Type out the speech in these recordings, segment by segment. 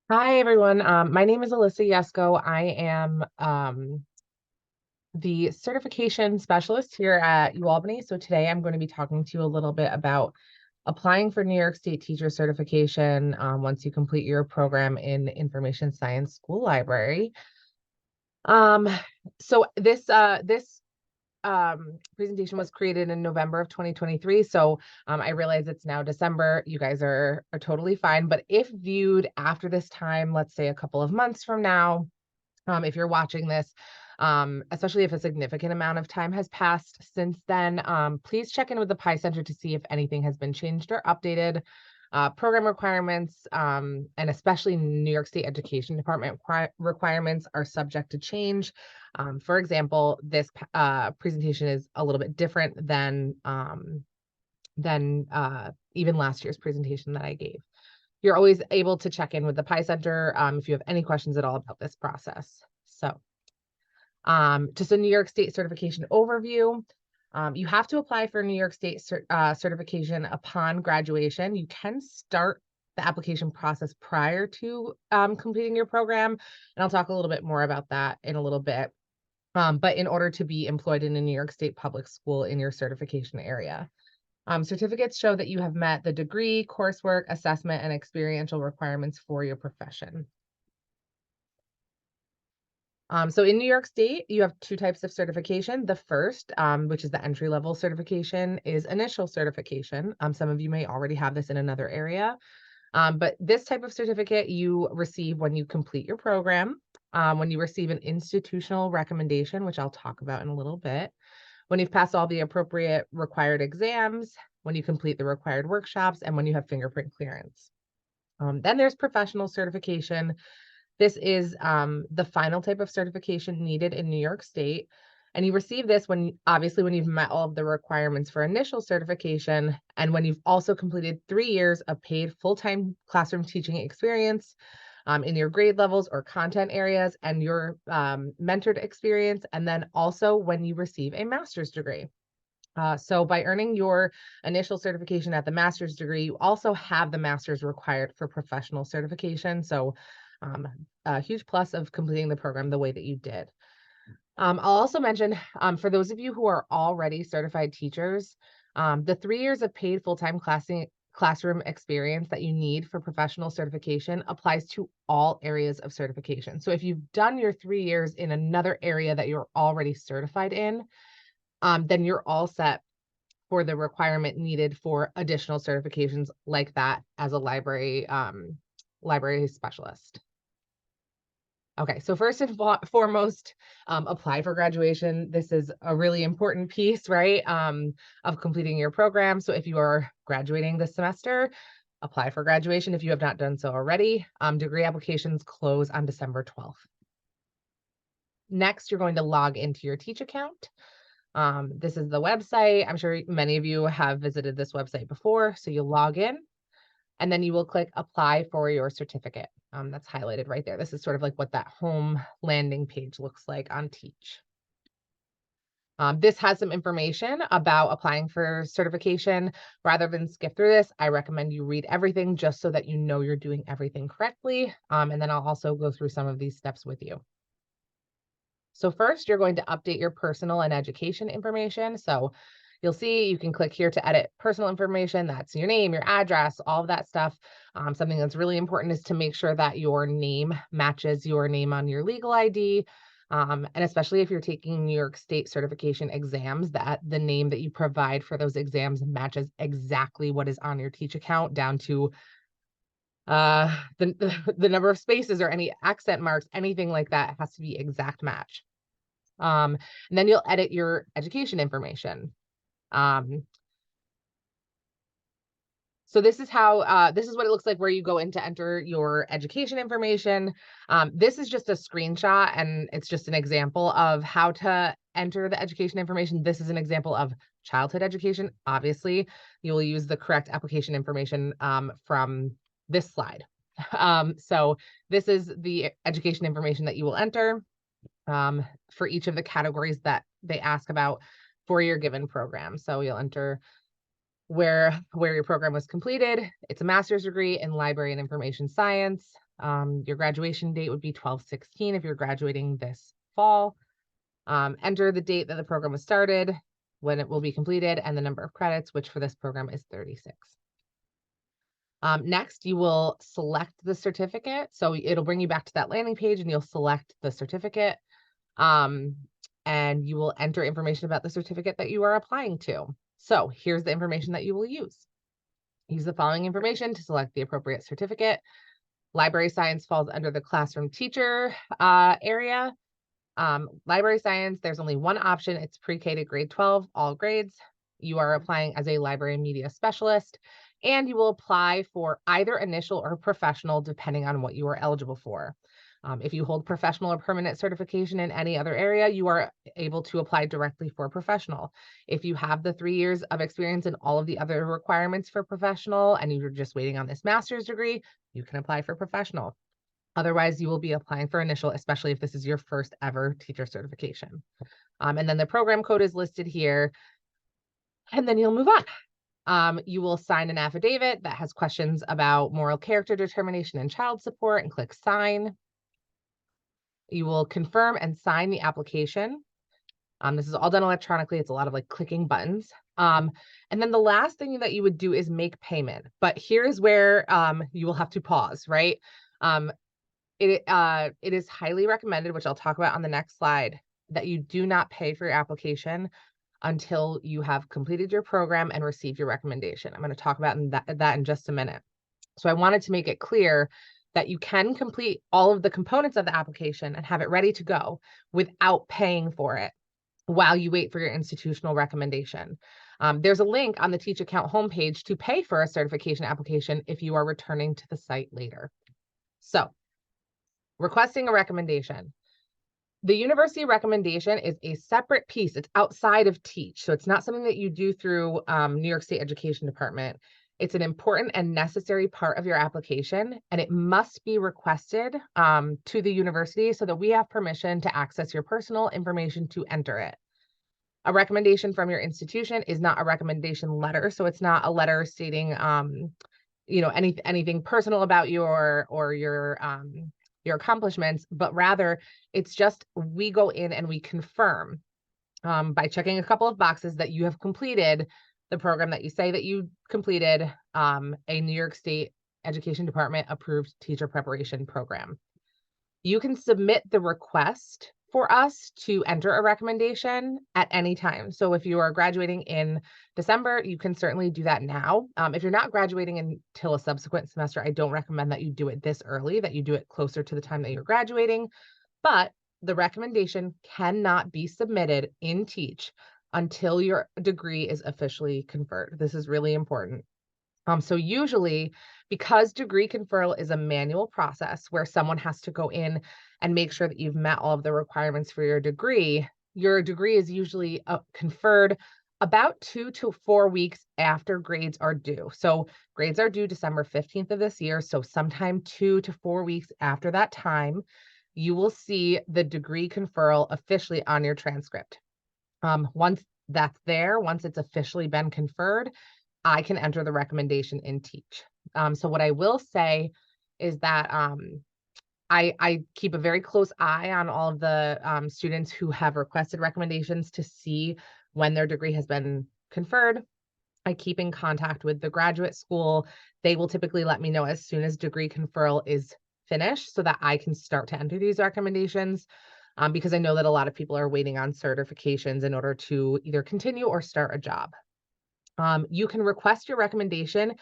Hi, everyone. My name is Alyssa Yesko. I am the certification specialist here at UAlbany. So today I'm going to be talking to you a little bit about applying for New York State teacher certification once you complete your program in information science school library. Um, so this presentation was created in November of 2023. So I realize it's now December. You guys are totally fine. But if viewed after this time, let's say a couple of months from now, if you're watching this, especially if a significant amount of time has passed since then, please check in with the PI Center to see if anything has been changed or updated. Program requirements, and especially New York State Education Department requirements are subject to change. For example, this presentation is a little bit different than even last year's presentation that I gave. You're always able to check in with the PI Center if you have any questions at all about this process. So just a New York State certification overview. You have to apply for New York State certification upon graduation. You can start the application process prior to completing your program, and I'll talk a little bit more about that in a little bit. But in order to be employed in a New York State public school in your certification area. Certificates show that you have met the degree, coursework, assessment, and experiential requirements for your profession. So in New York State, you have two types of certification. The first, which is the entry-level certification, is initial certification. Some of you may already have this in another area, but this type of certificate you receive when you complete your program, when you receive an institutional recommendation, which I'll talk about in a little bit, when you've passed all the appropriate required exams, when you complete the required workshops, and when you have fingerprint clearance. Then there's professional certification. This is the final type of certification needed in New York State. And you receive this obviously when you've met all of the requirements for initial certification and when you've also completed 3 years of paid full-time classroom teaching experience in your grade levels or content areas and your mentored experience, and then also when you receive a master's degree. So by earning your initial certification at the master's degree, you also have the master's required for professional certification. So a huge plus of completing the program the way that you did. I'll also mention for those of you who are already certified teachers, the 3 years of paid full-time classroom experience that you need for professional certification applies to all areas of certification. So if you've done your 3 years in another area that you're already certified in, then you're all set for the requirement needed for additional certifications like that as a library specialist. Okay, so first and foremost, apply for graduation. This is a really important piece, right, of completing your program. So if you are graduating this semester, apply for graduation if you have not done so already. Degree applications close on December 12th. Next, you're going to log into your Teach account. This is the website. I'm sure many of you have visited this website before. So you'll log in and then you will click apply for your certificate. That's highlighted right there. This is sort of like what that home landing page looks like on Teach. This has some information about applying for certification. Rather than skip through this, I recommend you read everything just so that you know you're doing everything correctly. And then I'll also go through some of these steps with you. So first, you're going to update your personal and education information. So you'll see you can click here to edit personal information. That's your name, your address, all of that stuff. Something that's really important is to make sure that your name matches your name on your legal ID. And especially if you're taking New York State certification exams, that the name that you provide for those exams matches exactly what is on your Teach account down to the number of spaces or any accent marks, anything like that has to be exact match. And then you'll edit your education information. So this is how this is what it looks like where you go in to enter your education information. This is just a screenshot and it's just an example of how to enter the education information. This is an example of childhood education. Obviously, you will use the correct application information from this slide. So this is the education information that you will enter for each of the categories that they ask about for your given program. So you'll enter where your program was completed. It's a master's degree in library and information science. Your graduation date would be 12/16 if you're graduating this fall. Enter the date that the program was started, when it will be completed, and the number of credits, which for this program is 36. Next, you will select the certificate. So it'll bring you back to that landing page and you'll select the certificate. Um, and you will enter information about the certificate that you are applying to. So here's the information that you will use. Use the following information to select the appropriate certificate. Library science falls under the classroom teacher area. Library science, there's only one option. It's pre-K to grade 12, all grades. You are applying as a library media specialist, and you will apply for either initial or professional, depending on what you are eligible for. If you hold professional or permanent certification in any other area, you are able to apply directly for professional. If you have the 3 years of experience in all of the other requirements for professional and you're just waiting on this master's degree, you can apply for professional. Otherwise, you will be applying for initial, especially if this is your first ever teacher certification. And then the program code is listed here, and then you'll move on. You will sign an affidavit that has questions about moral character determination and child support and click sign. You will confirm and sign the application. This is all done electronically. It's a lot of like clicking buttons. And then the last thing that you would do is make payment. But here's where you will have to pause, right? It is highly recommended, which I'll talk about on the next slide, that you do not pay for your application until you have completed your program and received your recommendation. I'm going to talk about that in just a minute. So I wanted to make it clear that you can complete all of the components of the application and have it ready to go without paying for it while you wait for your institutional recommendation. There's a link on the Teach Account homepage to pay for a certification application if you are returning to the site later. So, requesting a recommendation. The university recommendation is a separate piece. It's outside of Teach. So it's not something that you do through New York State Education Department. It's an important and necessary part of your application, and it must be requested to the university so that we have permission to access your personal information to enter it. A recommendation from your institution is not a recommendation letter. So it's not a letter stating anything personal about you or your accomplishments, but rather it's just we go in and we confirm by checking a couple of boxes that you have completed the program that you say that you completed, a New York State Education Department approved teacher preparation program. You can submit the request for us to enter a recommendation at any time. So if you are graduating in December, you can certainly do that now. If you're not graduating until a subsequent semester, I don't recommend that you do it this early, that you do it closer to the time that you're graduating. But the recommendation cannot be submitted in Teach until your degree is officially conferred. This is really important. So usually, because degree conferral is a manual process where someone has to go in and make sure that you've met all of the requirements for your degree is usually conferred about 2 to 4 weeks after grades are due. So grades are due December 15th of this year. So sometime 2 to 4 weeks after that time, you will see the degree conferral officially on your transcript. Once that's there, once it's officially been conferred, I can enter the recommendation in Teach. So what I will say is that I keep a very close eye on all of the students who have requested recommendations to see when their degree has been conferred. I keep in contact with the graduate school. They will typically let me know as soon as degree conferral is finished so that I can start to enter these recommendations. Because I know that a lot of people are waiting on certifications in order to either continue or start a job. You can request your recommendation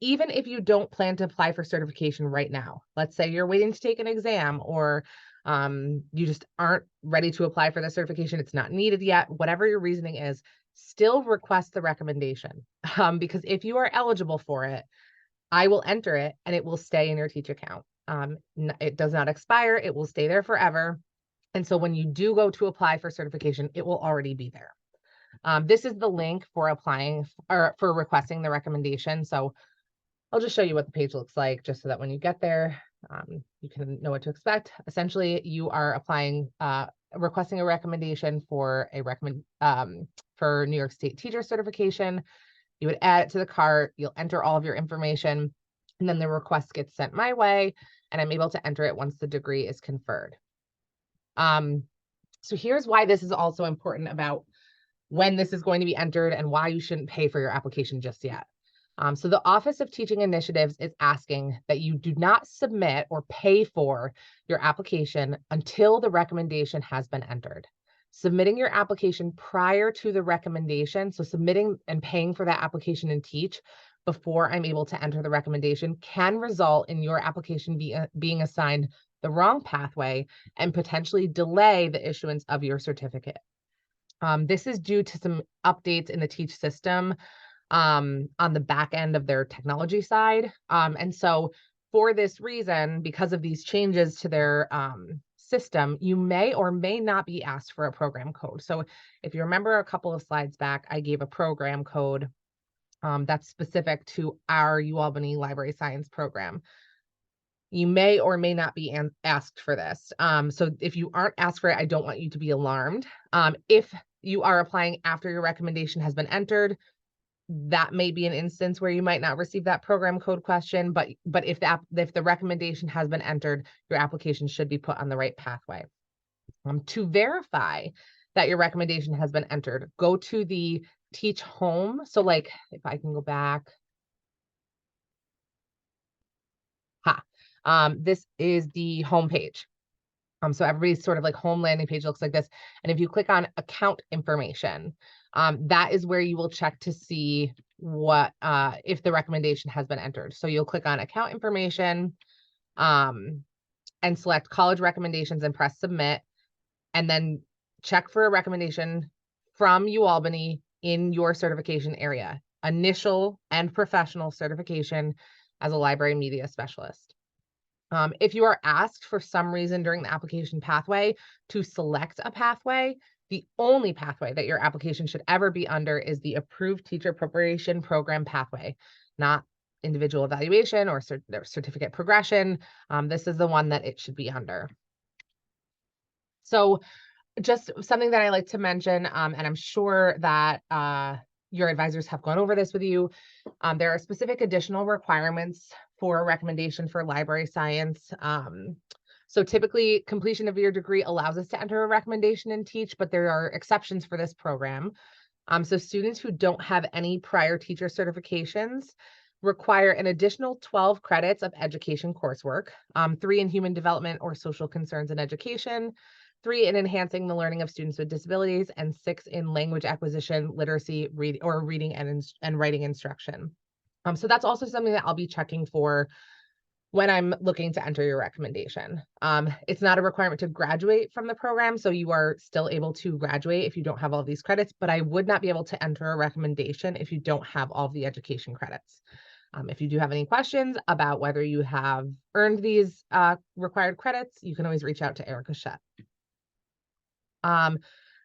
even if you don't plan to apply for certification right now. Let's say you're waiting to take an exam or you just aren't ready to apply for the certification. It's not needed yet. Whatever your reasoning is, still request the recommendation. Because if you are eligible for it, I will enter it and it will stay in your Teach account. It does not expire. It will stay there forever. And so when you do go to apply for certification, it will already be there. This is the link for applying or for requesting the recommendation. So I'll just show you what the page looks like just so that when you get there, you can know what to expect. Essentially, you are applying, requesting a recommendation for for New York State teacher certification. You would add it to the cart. You'll enter all of your information. and then the request gets sent my way, and I'm able to enter it once the degree is conferred. Um, so here's why this is also important about when this is going to be entered and why you shouldn't pay for your application just yet. So the Office of Teaching Initiatives is asking that you do not submit or pay for your application until the recommendation has been entered. Submitting your application prior to the recommendation, so submitting and paying for that application in Teach before I'm able to enter the recommendation, can result in your application being assigned the wrong pathway and potentially delay the issuance of your certificate. This is due to some updates in the Teach system on the back end of their technology side. And so for this reason, because of these changes to their system, you may or may not be asked for a program code. So if you remember a couple of slides back, I gave a program code that's specific to our UAlbany Library Science program. You may or may not be asked for this. So if you aren't asked for it, I don't want you to be alarmed. If you are applying after your recommendation has been entered, that may be an instance where you might not receive that program code question, but if the recommendation has been entered, your application should be put on the right pathway. To verify that your recommendation has been entered, go to the Teach Home. So like if I can go back, this is the home page. So everybody's sort of like home landing page looks like this. And if you click on account information, that is where you will check to see what if the recommendation has been entered. So you'll click on account information and select college recommendations and press submit, and then check for a recommendation from UAlbany in your certification area, initial and professional certification as a library media specialist. If you are asked for some reason during the application pathway to select a pathway, the only pathway that your application should ever be under is the Approved Teacher Preparation Program pathway, not individual evaluation or certificate progression. This is the one that it should be under. So just something that I like to mention, and I'm sure that your advisors have gone over this with you. There are specific additional requirements for a recommendation for library science. So typically completion of your degree allows us to enter a recommendation and Teach, but there are exceptions for this program. So students who don't have any prior teacher certifications require an additional 12 credits of education coursework, 3 in human development or social concerns in education, 3 in enhancing the learning of students with disabilities, and 6 in language acquisition, literacy, reading and writing instruction. So that's also something that I'll be checking for when I'm looking to enter your recommendation. It's not a requirement to graduate from the program, so you are still able to graduate if you don't have all these credits, but I would not be able to enter a recommendation if you don't have all of the education credits. If you do have any questions about whether you have earned these required credits, you can always reach out to Erica Shett.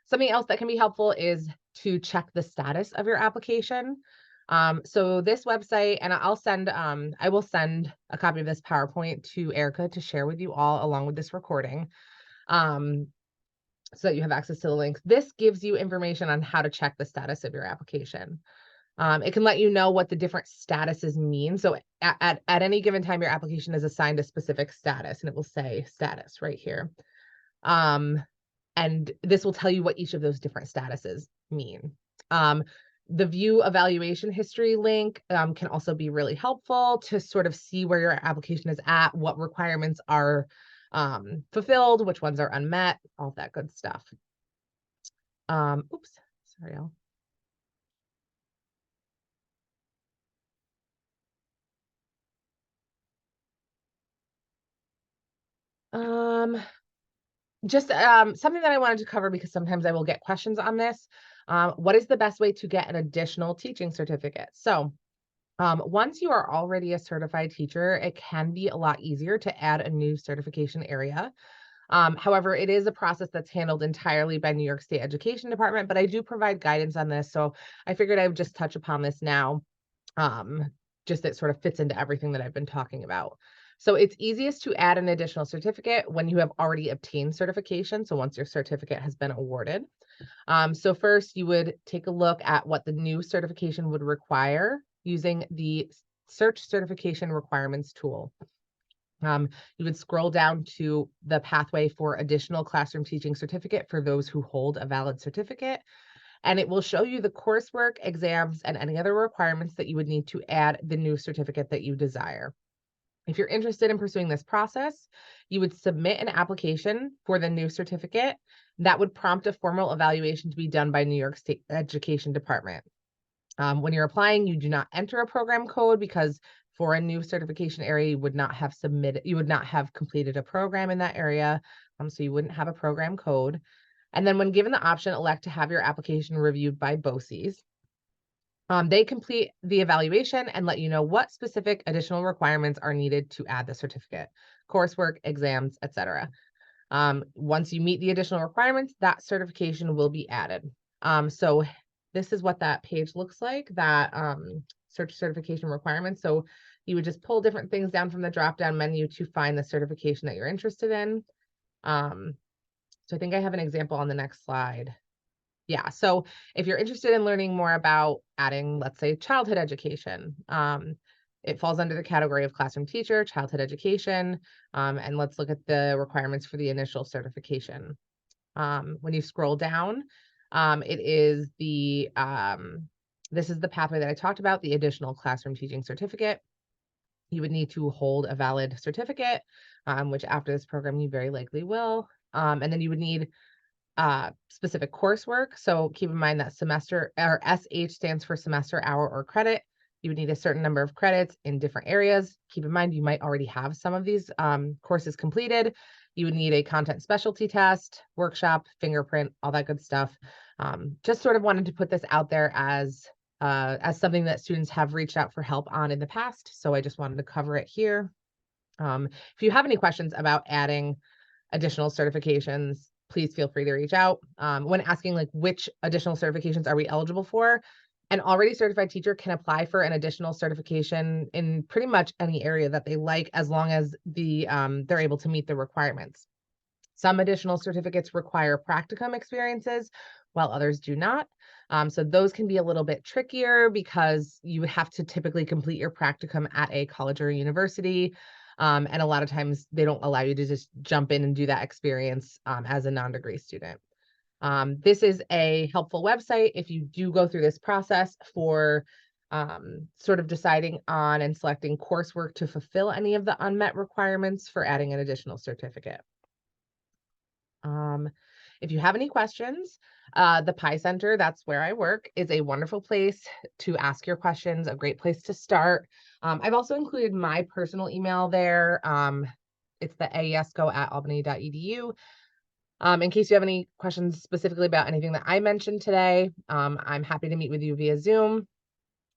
Something else that can be helpful is to check the status of your application. So this website, and I will send a copy of this PowerPoint to Erica to share with you all along with this recording, so that you have access to the links. This gives you information on how to check the status of your application. It can let you know what the different statuses mean. So at any given time, your application is assigned a specific status, and it will say status right here. And this will tell you what each of those different statuses mean. The view evaluation history link can also be really helpful to sort of see where your application is at, what requirements are fulfilled, which ones are unmet, all that good stuff. Oops, sorry, just something that I wanted to cover because sometimes I will get questions on this. What is the best way to get an additional teaching certificate? So once you are already a certified teacher, it can be a lot easier to add a new certification area. However, it is a process that's handled entirely by New York State Education Department, but I do provide guidance on this. So I figured I would just touch upon this now. Just that sort of fits into everything that I've been talking about. So it's easiest to add an additional certificate when you have already obtained certification. So once your certificate has been awarded. So first you would take a look at what the new certification would require using the search certification requirements tool. You would scroll down to the pathway for additional classroom teaching certificate for those who hold a valid certificate, and it will show you the coursework, exams, and any other requirements that you would need to add the new certificate that you desire. If you're interested in pursuing this process, you would submit an application for the new certificate that would prompt a formal evaluation to be done by New York State Education Department. When you're applying, you do not enter a program code because for a new certification area, you would not have completed a program in that area. So you wouldn't have a program code. And then when given the option, elect to have your application reviewed by BOCES. They complete the evaluation and let you know what specific additional requirements are needed to add the certificate, coursework, exams, etc. Once you meet the additional requirements, that certification will be added. So this is what that page looks like, that search certification requirements. So you would just pull different things down from the drop-down menu to find the certification that you're interested in. So I think I have an example on the next slide. Yeah, so if you're interested in learning more about adding, let's say, childhood education, it falls under the category of classroom teacher, childhood education, and let's look at the requirements for the initial certification. When you scroll down, it is this is the pathway that I talked about, the additional classroom teaching certificate. You would need to hold a valid certificate, which after this program you very likely will. And then you would need specific coursework. So keep in mind that semester, or SH stands for semester, hour, or credit. You would need a certain number of credits in different areas. Keep in mind you might already have some of these courses completed. You would need a content specialty test, workshop, fingerprint, all that good stuff. Just sort of wanted to put this out there as something that students have reached out for help on in the past. So I just wanted to cover it here. If you have any questions about adding additional certifications, please feel free to reach out. When asking like which additional certifications are we eligible for, an already certified teacher can apply for an additional certification in pretty much any area that they like, as long as they're able to meet the requirements. Some additional certificates require practicum experiences, while others do not. So those can be a little bit trickier because you have to typically complete your practicum at a college or university. And a lot of times they don't allow you to just jump in and do that experience as a non-degree student. This is a helpful website if you do go through this process for sort of deciding on and selecting coursework to fulfill any of the unmet requirements for adding an additional certificate. If you have any questions, the Pi Center, that's where I work, is a wonderful place to ask your questions, a great place to start. I've also included my personal email there. It's the aesco@albany.edu. In case you have any questions specifically about anything that I mentioned today, I'm happy to meet with you via Zoom.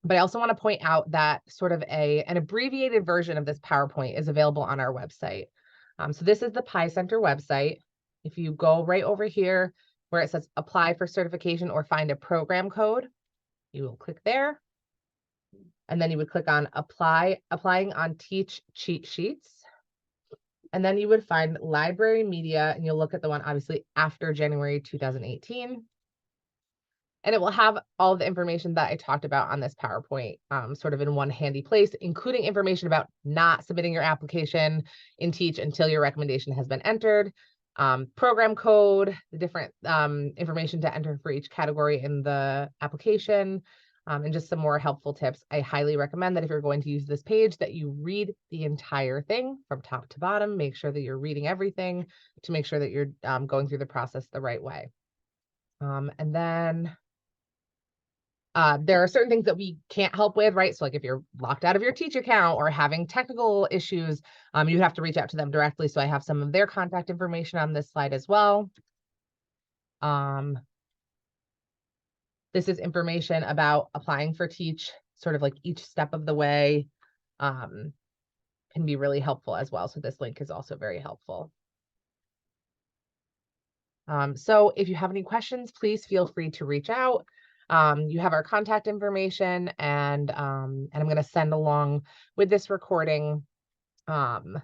But I also want to point out that sort of an abbreviated version of this PowerPoint is available on our website. So this is the Pi Center website. If you go right over here where it says apply for certification or find a program code, you will click there. And then you would click on applying on Teach Cheat Sheets. And then you would find library media, and you'll look at the one obviously after January 2018. And it will have all the information that I talked about on this PowerPoint sort of in one handy place, including information about not submitting your application in Teach until your recommendation has been entered, program code, the different information to enter for each category in the application, and just some more helpful tips. I highly recommend that if you're going to use this page, that you read the entire thing from top to bottom. Make sure that you're reading everything to make sure that you're going through the process the right way. And then there are certain things that we can't help with, right? So like if you're locked out of your Teach account or having technical issues, you have to reach out to them directly. So I have some of their contact information on this slide as well. This is information about applying for Teach, sort of like each step of the way, can be really helpful as well. So this link is also very helpful. So if you have any questions, please feel free to reach out. You have our contact information, and I'm going to send along with this recording the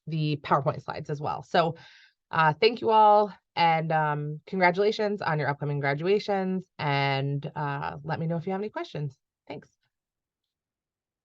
PowerPoint slides as well. So thank you all, and congratulations on your upcoming graduations, and let me know if you have any questions. Thanks.